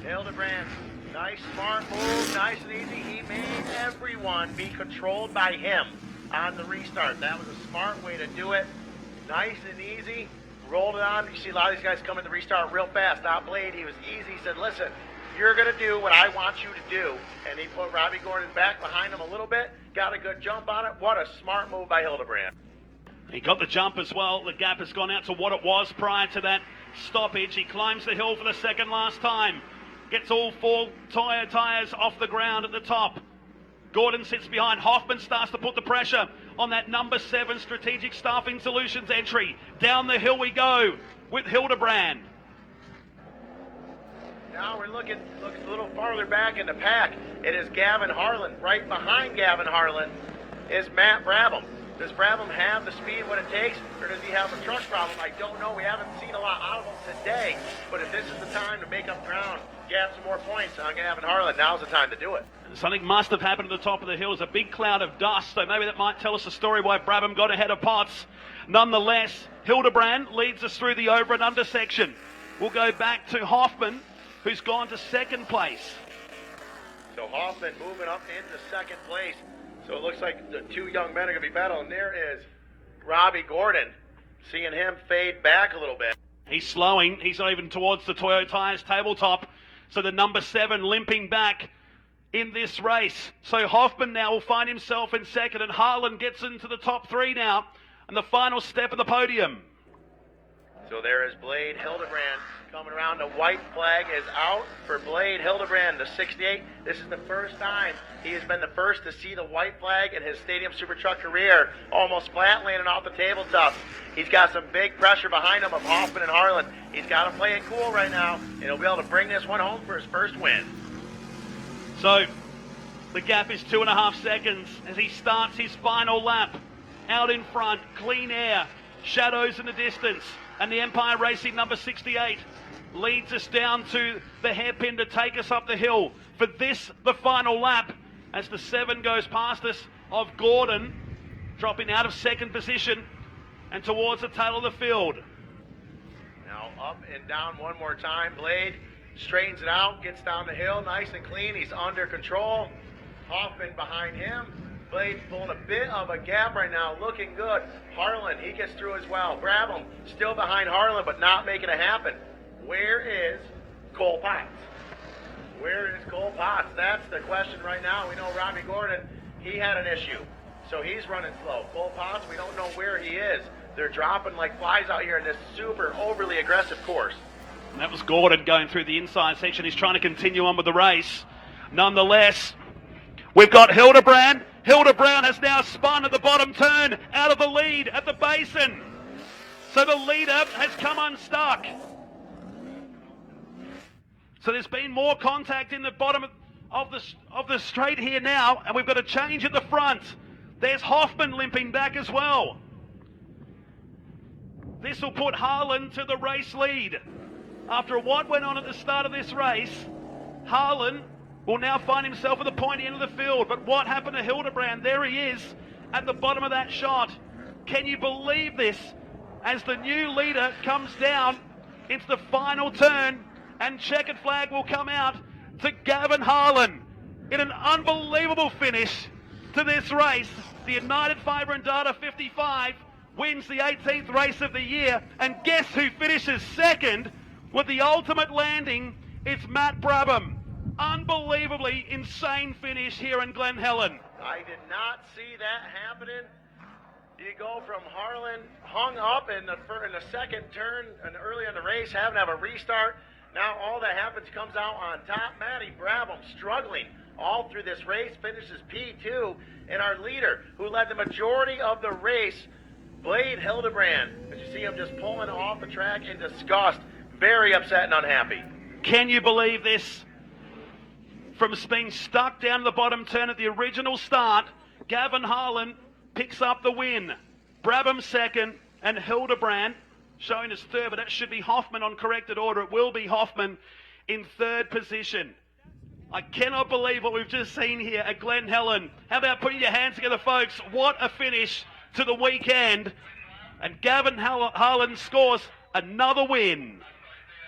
Hildebrand, nice smart move, nice and easy. He made everyone be controlled by him on the restart. That was a smart way to do it. Nice and easy. Rolled it on. You see a lot of these guys come in the restart real fast. Not Blade, he was easy. He said, listen, you're going to do what I want you to do. And he put Robbie Gordon back behind him a little bit. Got a good jump on it. What a smart move by Hildebrand. He got the jump as well. The gap has gone out to what it was prior to that stoppage. He climbs the hill for the second last time. Gets all 4 tyres off the ground at the top. Gordon sits behind. Hoffman starts to put the pressure on that number 7 Strategic Staffing Solutions entry. Down the hill we go with Hildebrand. Now we're looking a little farther back in the pack. It is Gavin Harlan. Right behind Gavin Harlan is Matt Brabham. Does Brabham have the speed what it takes, or does he have a truck problem? I don't know. We haven't seen a lot out of him today. But if this is the time to make up ground, gap some more points on Gavin Harlan. Now's the time to do it. Something must have happened at the top of the hills. A big cloud of dust, so maybe that might tell us a story why Brabham got ahead of Potts. Nonetheless, Hildebrand leads us through the over and under section. We'll go back to Hoffman, who's gone to second place. So Hoffman moving up into second place. So it looks like the two young men are going to be battling. There is Robbie Gordon. Seeing him fade back a little bit. He's slowing. He's not even towards the Toyo Tires tabletop. So the number 7 limping back in this race. So Hoffman now will find himself in second, and Harlan gets into the top 3 now, and the final step of the podium. So there is Blade Hildebrand coming around. The white flag is out for Blade Hildebrand, the 68. This is the first time he has been the first to see the white flag in his Stadium Super Truck career, almost flat landing off the tabletop. He's got some big pressure behind him of Hoffman and Harlan. He's got to play it cool right now, and he'll be able to bring this one home for his first win. So the gap is 2.5 seconds as he starts his final lap. Out in front, clean air, shadows in the distance, and the Empire Racing number 68 leads us down to the hairpin to take us up the hill for this, the final lap, as the 7 goes past us of Gordon, dropping out of second position and towards the tail of the field. Now up and down one more time. Blade straightens it out, gets down the hill nice and clean. He's under control. Hoffman behind him. Blade pulling a bit of a gap right now, looking good. Harlan, he gets through as well. Brabham still behind Harlan, but not making it happen. Where is Cole Potts? Where is Cole Potts? That's the question right now. We know Robbie Gordon, he had an issue, so he's running slow. Cole Potts, we don't know where he is. They're dropping like flies out here in this super overly aggressive course. And that was Gordon going through the inside section. He's trying to continue on with the race. Nonetheless, we've got Hildebrand. Hildebrand has now spun at the bottom turn out of the lead at the basin. So the leader has come unstuck. So there's been more contact in the bottom of the straight here now, and we've got a change at the front. There's Hoffman limping back as well. This will put Harlan to the race lead. After what went on at the start of this race, Harlan will now find himself at the pointy end of the field. But what happened to Hildebrand? There he is at the bottom of that shot. Can you believe this? As the new leader comes down into the final turn, and checkered flag will come out to Gavin Harlan in an unbelievable finish to this race. The United Fibre and Data 55 wins the 18th race of the year, and guess who finishes second with the ultimate landing? It's Matt Brabham. Unbelievably insane finish here in Glen, Helen. I did not see that happening. You go from Harlan hung up in the second turn and early in the race, having to have a restart. Now all that happens comes out on top. Matty Brabham struggling all through this race, finishes P2, and our leader, who led the majority of the race, Blade Hildebrand. As you see him just pulling off the track in disgust, very upset and unhappy. Can you believe this? From being stuck down the bottom turn at the original start, Gavin Harlan picks up the win. Brabham second, and Hildebrand showing as third, but that should be Hoffman on corrected order. It will be Hoffman in third position. I cannot believe what we've just seen here at Glen Helen. How about putting your hands together, folks? What a finish to the weekend. And Gavin Harlan scores another win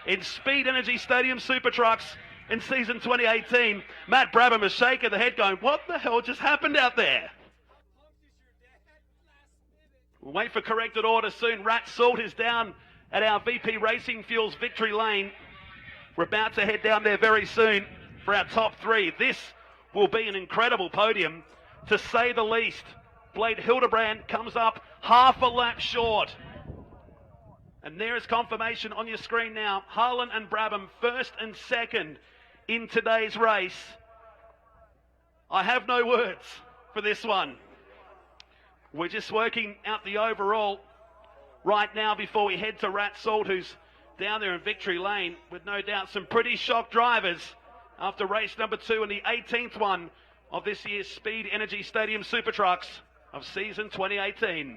in Speed Energy Stadium Super Trucks in season 2018. Matt Brabham is shaking the head going, what the hell just happened out there? We'll wait for corrected order soon. Rat Salt is down at our VP Racing Fuels Victory Lane. We're about to head down there very soon for our top 3. This will be an incredible podium, to say the least. Blade Hildebrand comes up half a lap short. And there is confirmation on your screen now. Harlan and Brabham first and second in today's race. I have no words for this one. We're just working out the overall right now before we head to Rat Salt, who's down there in Victory Lane with no doubt some pretty shocked drivers after race number 2 and the 18th one of this year's Speed Energy Stadium Super Trucks of season 2018.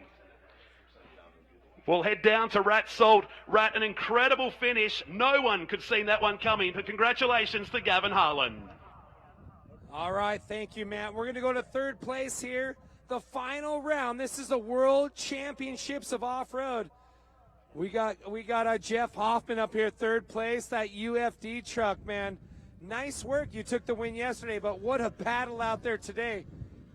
We'll head down to Rat Salt. Rat, an incredible finish. No one could see that one coming, but congratulations to Gavin Harlan. All right, thank you, Matt. We're going to go to third place here. The final round. This is the World Championships of Off-Road. We got Jeff Hoffman up here, third place. That UFD truck, man. Nice work. You took the win yesterday, but what a battle out there today.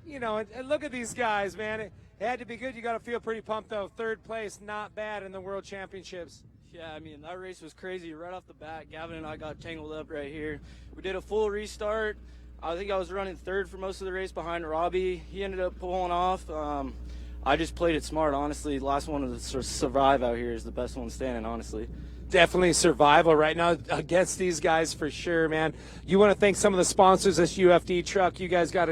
You know, and look at these guys, man. It had to be good. You got to feel pretty pumped, though. Third place, not bad in the World Championships. Yeah, I mean, that race was crazy right off the bat. Gavin and I got tangled up right here. We did a full restart. I think I was running third for most of the race behind Robbie. He ended up pulling off. I just played it smart, honestly. The last one to survive out here is the best one standing, honestly. Definitely survival right now against these guys for sure, man. You want to thank some of the sponsors, this UFD truck. You guys got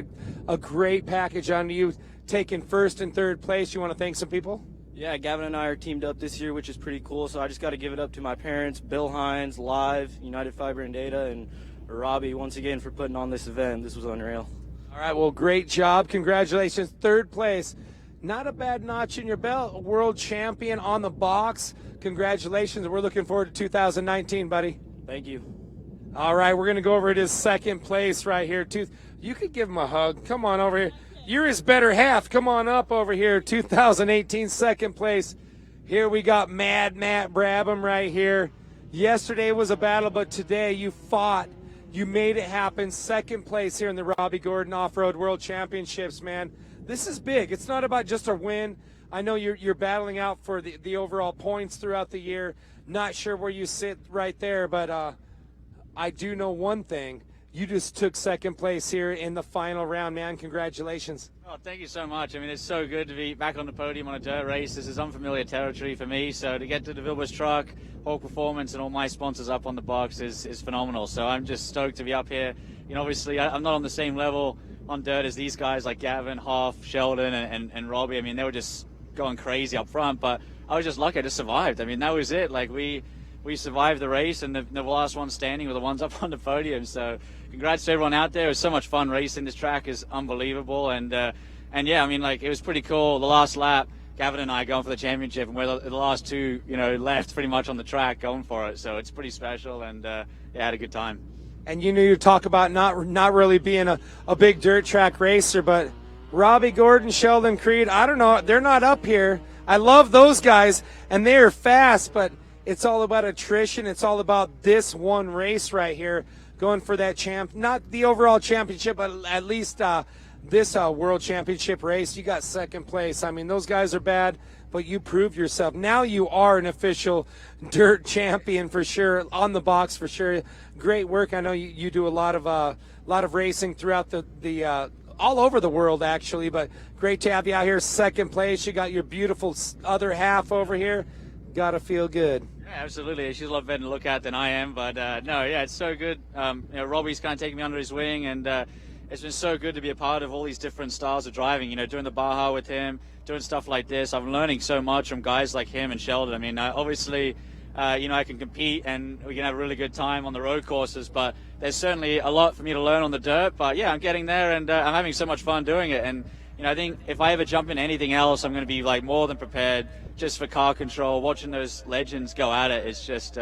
a great package on you, taking first and third place. You want to thank some people? Yeah, Gavin and I are teamed up this year, which is pretty cool. So I just got to give it up to my parents, Bill Hines, Live, United Fiber and Data, and Robbie once again for putting on this event. This was unreal. All right, well, great job. Congratulations. Third place. Not a bad notch in your belt. A world champion on the box. Congratulations. We're looking forward to 2019, buddy. Thank you. All right, we're going to go over to his second place right here. You could give him a hug. Come on over here. You're his better half. Come on up over here. 2018 second place. Here we got Mad Matt Brabham right here. Yesterday was a battle, but today you fought. You made it happen. Second place here in the Robbie Gordon Off-Road World Championships, man. This is big. It's not about just a win. I know you're battling out for the overall points throughout the year. Not sure where you sit right there, but I do know one thing. You just took second place here in the final round, man. Congratulations. Oh, thank you so much. I mean, it's so good to be back on the podium on a dirt race. This is unfamiliar territory for me, so to get to the Wilbur's truck, Hawk Performance, and all my sponsors up on the box is phenomenal. So I'm just stoked to be up here. You know, obviously, I'm not on the same level on dirt as these guys like Gavin, Hoff, Sheldon, and Robbie. I mean, they were just going crazy up front, but I was just lucky I just survived. I mean, that was it. Like, we survived the race, and the last ones standing were the ones up on the podium. So congrats to everyone out there. It was so much fun racing. This track is unbelievable, and yeah, I mean, like, it was pretty cool. The last lap, Gavin and I going for the championship, and we're the last two, you know, left pretty much on the track going for it. So it's pretty special, and yeah, had a good time. And you talk about not really being a big dirt track racer, but Robbie Gordon, Sheldon Creed, I don't know, they're not up here. I love those guys, and they are fast, but it's all about attrition. It's all about this one race right here, going for that not the overall championship, but at least this World Championship race. You got second place. I mean, those guys are bad, but you proved yourself. Now you are an official dirt champion for sure, on the box for sure. Great work. I know you do a lot of racing throughout the all over the world actually, but great to have you out here. Second place. You got your beautiful other half over here. Got to feel good. Yeah, absolutely. She's a lot better to look at than I am, but no, yeah, it's so good. You know, Robbie's kind of taking me under his wing, and it's been so good to be a part of all these different styles of driving. You know, doing the Baja with him, doing stuff like this. I'm learning so much from guys like him and Sheldon. I mean, obviously, you know, I can compete and we can have a really good time on the road courses, but there's certainly a lot for me to learn on the dirt. But yeah, I'm getting there, and I'm having so much fun doing it. And you know, I think if I ever jump into anything else, I'm going to be like more than prepared just for car control. Watching those legends go at it is just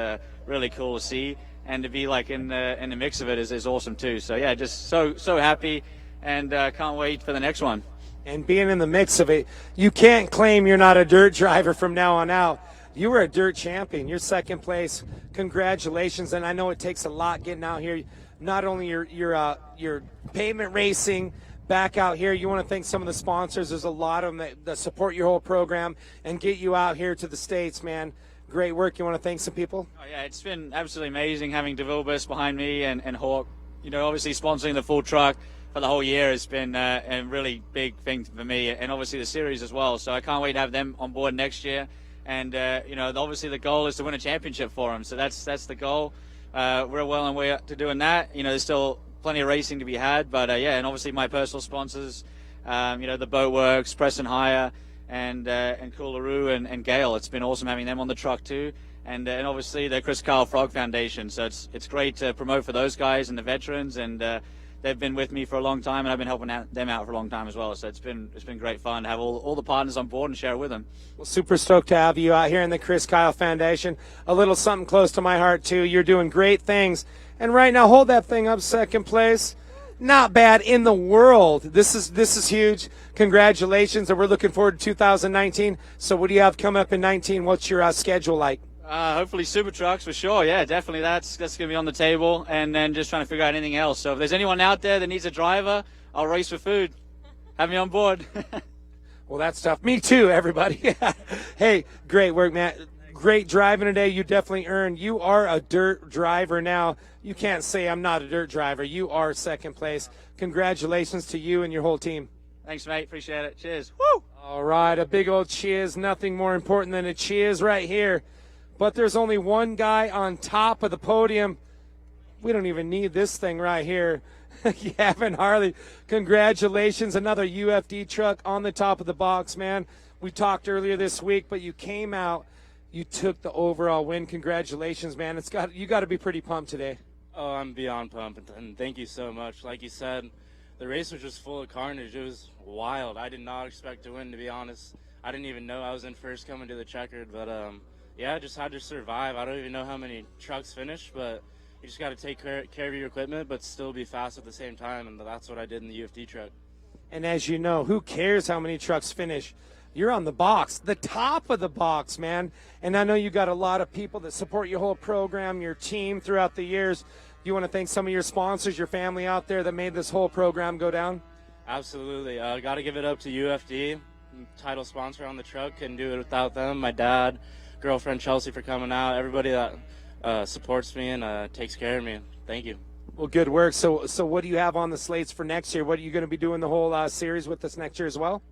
really cool to see, and to be like in the mix of it is awesome too. So yeah, just so happy, and can't wait for the next one. And being in the mix of it, you can't claim you're not a dirt driver from now on out. You were a dirt champion. You're second place. Congratulations. And I know it takes a lot getting out here. Not only your pavement racing, back out here. You want to thank some of the sponsors. There's a lot of them that support your whole program and get you out here to the States, man. Great work. You want to thank some people? Oh, yeah, it's been absolutely amazing having DeVilbiss behind me and Hawk. You know, obviously sponsoring the full truck for the whole year has been a really big thing for me, and obviously the series as well. So I can't wait to have them on board next year. And, you know, obviously the goal is to win a championship for them. So that's the goal. We're well on way to doing that. You know, there's still plenty of racing to be had, but yeah, and obviously my personal sponsors, you know, the Boatworks, Preston Hire, and Coolaroo and Gale. It's been awesome having them on the truck too, and obviously the Chris Kyle Frog Foundation. So it's great to promote for those guys and the veterans, and they're they've been with me for a long time, and I've been helping them out for a long time as well. So it's been great fun to have all the partners on board and share it with them. Well, super stoked to have you out here in the Chris Kyle Foundation. A little something close to my heart, too. You're doing great things. And right now, hold that thing up, second place. Not bad in the world. This is huge. Congratulations, and we're looking forward to 2019. So what do you have coming up in 19? What's your schedule like? Hopefully super trucks for sure. Yeah, definitely that's going to be on the table, and then just trying to figure out anything else. So if there's anyone out there that needs a driver, I'll race for food. Have me on board. Well, that's tough. Me too, everybody. Hey, great work, Matt. Great driving today. You definitely earned. You are a dirt driver now. You can't say I'm not a dirt driver. You are second place. Congratulations to you and your whole team. Thanks, mate. Appreciate it. Cheers. Woo! All right, a big old cheers. Nothing more important than a cheers right here. But there's only one guy on top of the podium. We don't even need this thing right here. Gavin Harley, congratulations. Another UFD truck on the top of the box, man. We talked earlier this week, but you came out. You took the overall win. Congratulations, man. You got to be pretty pumped today. Oh, I'm beyond pumped, and thank you so much. Like you said, the race was just full of carnage. It was wild. I did not expect to win, to be honest. I didn't even know I was in first coming to the checkered, but yeah, I just had to survive. I don't even know how many trucks finished, but you just got to take care of your equipment, but still be fast at the same time, and that's what I did in the UFD truck. And as you know, who cares how many trucks finish? You're on the box, the top of the box, man. And I know you got a lot of people that support your whole program, your team throughout the years. You want to thank some of your sponsors, your family out there that made this whole program go down? Absolutely. Got to give it up to UFD, title sponsor on the truck. Couldn't do it without them. My dad, girlfriend Chelsea for coming out, everybody that supports me and takes care of me. Thank you. Well, good work. So what do you have on the slates for next year? What are you going to be doing the whole series with us next year as well?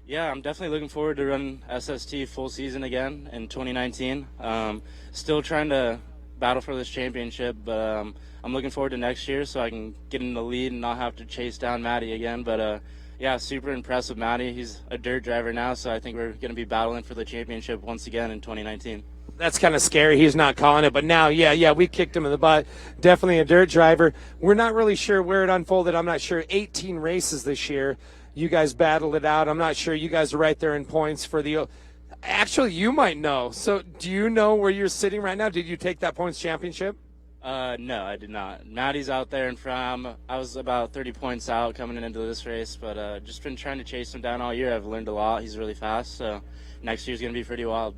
Yeah, I'm definitely looking forward to running SST full season again in 2019. Still trying to battle for this championship, but I'm looking forward to next year so I can get in the lead and not have to chase down Matty again. But yeah, super impressed with Matty. He's a dirt driver now, so I think we're going to be battling for the championship once again in 2019. That's kind of scary. He's not calling it, but now, yeah, we kicked him in the butt. Definitely a dirt driver. We're not really sure where it unfolded. I'm not sure. 18 races this year. You guys battled it out. I'm not sure. You guys are right there in points for the – actually, you might know. So do you know where you're sitting right now? Did you take that points championship? No, I did not. Matty's out there in front. I was about 30 points out coming into this race, but just been trying to chase him down all year. I've learned a lot. He's really fast, so next year's going to be pretty wild.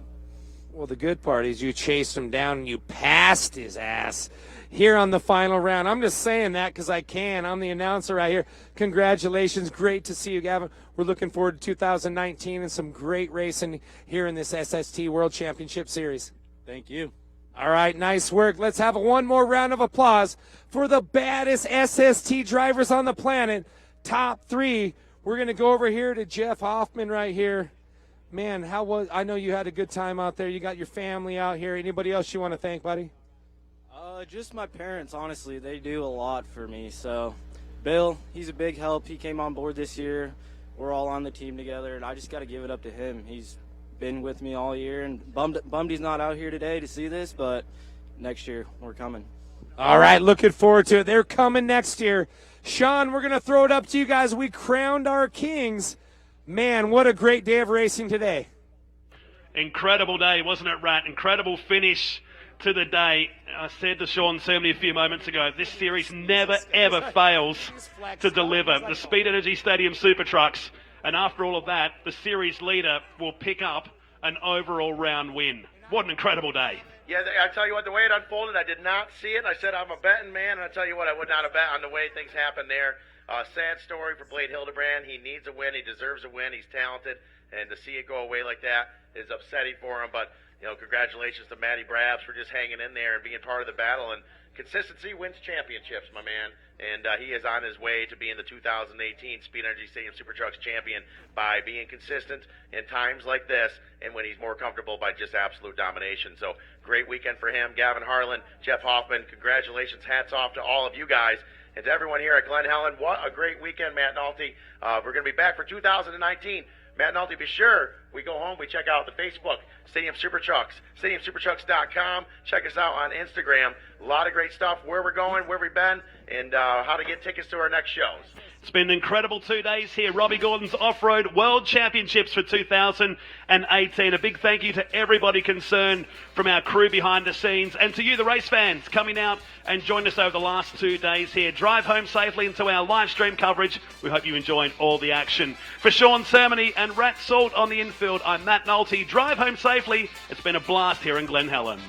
Well, the good part is you chased him down and you passed his ass here on the final round. I'm just saying that because I can. I'm the announcer right here. Congratulations. Great to see you, Gavin. We're looking forward to 2019 and some great racing here in this SST World Championship Series. Thank you. All right, nice work. Let's have one more round of applause for the baddest SST drivers on the planet. Top three. We're going to go over here to Jeff Hoffman right here. Man, I know you had a good time out there. You got your family out here. Anybody else you want to thank, buddy? Just my parents, honestly. They do a lot for me. So, Bill, he's a big help. He came on board this year. We're all on the team together, and I just got to give it up to him. He's been with me all year, and bummed he's not out here today to see this, but next year we're coming. All right, looking forward to it. They're coming next year. Sean, we're going to throw it up to you guys. We crowned our kings. Man, what a great day of racing today. Incredible day, wasn't it, Rat? Incredible finish to the day. I said to Sean Cerny a few moments ago, this series never, ever fails to deliver. The Speed Energy Stadium Super Trucks, and after all of that, the series leader will pick up an overall round win. What an incredible day. Yeah, I tell you what, the way it unfolded, I did not see it. I said I'm a betting man, and I tell you what, I would not have bet on the way things happened there. Sad story for Blade Hildebrand. He needs a win. He deserves a win. He's talented, and to see it go away like that is upsetting for him. But, you know, congratulations to Matty Brabs for just hanging in there and being part of the battle. And consistency wins championships, my man. And he is on his way to being the 2018 Speed Energy Stadium Super Trucks champion by being consistent in times like this and when he's more comfortable by just absolute domination. So great weekend for him. Gavin Harlan, Jeff Hoffman, congratulations. Hats off to all of you guys. And to everyone here at Glen, Helen, what a great weekend, Matt Nolte. We're going to be back for 2019. Matt Nolte, be sure we go home, we check out the Facebook, Stadium Super Trucks, stadiumsupertrucks.com. Check us out on Instagram. A lot of great stuff, where we're going, where we've been, and how to get tickets to our next shows. It's been an incredible 2 days here. Robbie Gordon's Off-Road World Championships for 2018. A big thank you to everybody concerned from our crew behind the scenes and to you, the race fans, coming out and joined us over the last 2 days here. Drive home safely into our live stream coverage. We hope you enjoyed all the action. For Sean Sermony and Rat Salt on the infield, I'm Matt Nolte. Drive home safely. It's been a blast here in Glen Helen.